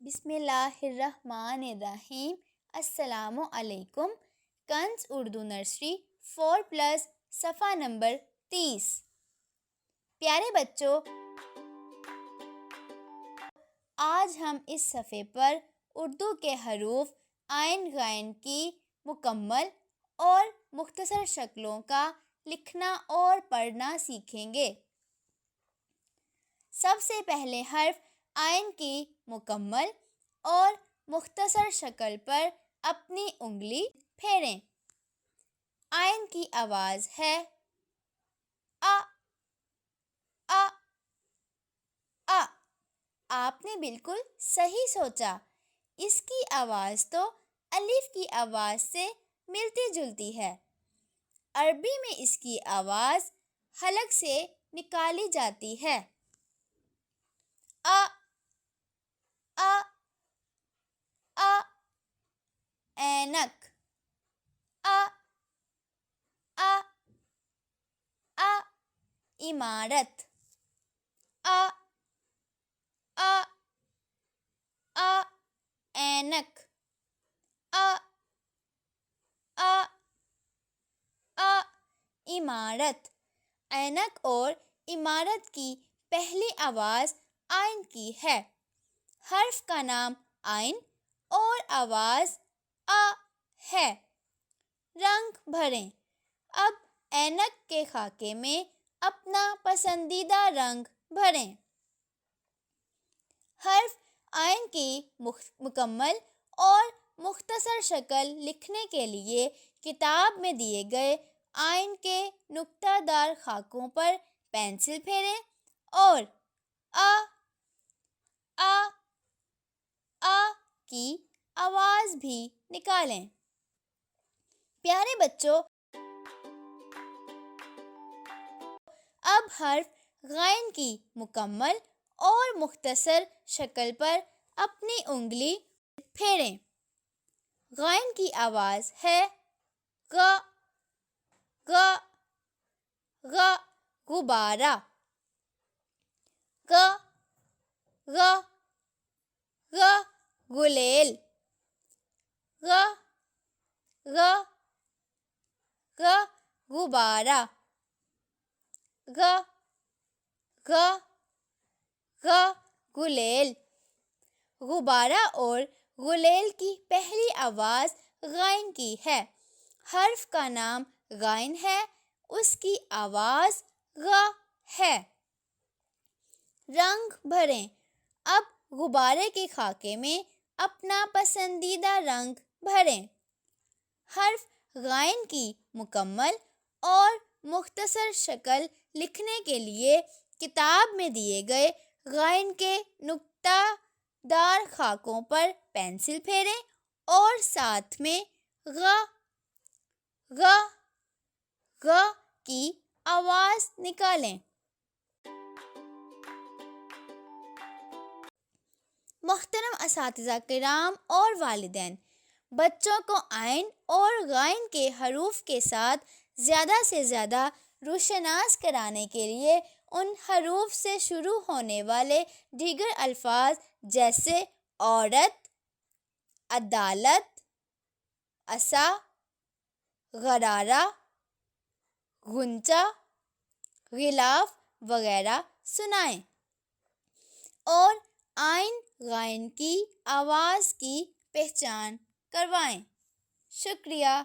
بسم اللہ الرحمن الرحیم۔ السلام علیکم۔ کنز اردو نرسری 4+ صفحہ نمبر 30۔ پیارے بچوں، آج ہم اس صفحے پر اردو کے حروف عین غین کی مکمل اور مختصر شکلوں کا لکھنا اور پڑھنا سیکھیں گے۔ سب سے پہلے حرف عین کی مکمل اور مختصر شکل پر اپنی انگلی پھیریں۔ عین کی آواز ہے آ آ آ۔ آپ نے بالکل صحیح سوچا، اس کی آواز تو الف کی آواز سے ملتی جلتی ہے۔ عربی میں اس کی آواز حلق سے نکالی جاتی ہے۔ آ آ آ اینک، آ آ آ عمارت، آ آ آ اینک، آ آ آ عمارت۔ اینک اور عمارت کی پہلی آواز عین کی ہے۔ حرف کا نام عین اور آواز آ ہے۔ رنگ بھریں۔ اب اینک کے خاکے میں اپنا پسندیدہ رنگ بھریں۔ حرف عین کی مکمل اور مختصر شکل لکھنے کے لیے کتاب میں دیے گئے عین کے نقطہ دار خاکوں پر پینسل پھیریں اور آ آ آ کی آواز بھی نکالیں۔ پیارے بچوں، اب حرف غین کی مکمل اور مختصر شکل پر اپنی انگلی پھیریں۔ غین کی آواز ہے غ غ غ غبارہ، غ غ غ غلیل، غ غ غ غبارہ، غ غ غ غلیل۔ غبارہ اور غلیل کی پہلی آواز غین کی ہے۔ حرف کا نام غین ہے، اس کی آواز غ ہے۔ رنگ بھریں۔ اب غبارے کے خاکے میں اپنا پسندیدہ رنگ بھریں۔ حرف غین کی مکمل اور مختصر شکل لکھنے کے لیے کتاب میں دیے گئے غین کے نقطہ دار خاکوں پر پینسل پھیریں اور ساتھ میں غ غ غ کی آواز نکالیں۔ محترم اساتذہ کرام اور والدین، بچوں کو عین اور غین کے حروف کے ساتھ زیادہ سے زیادہ روشناس کرانے کے لیے ان حروف سے شروع ہونے والے دیگر الفاظ جیسے عورت، عدالت، عصا، غرارہ، غنچہ، غلاف وغیرہ سنائیں اور عین غین کی آواز کی پہچان کروائیں۔ شکریہ۔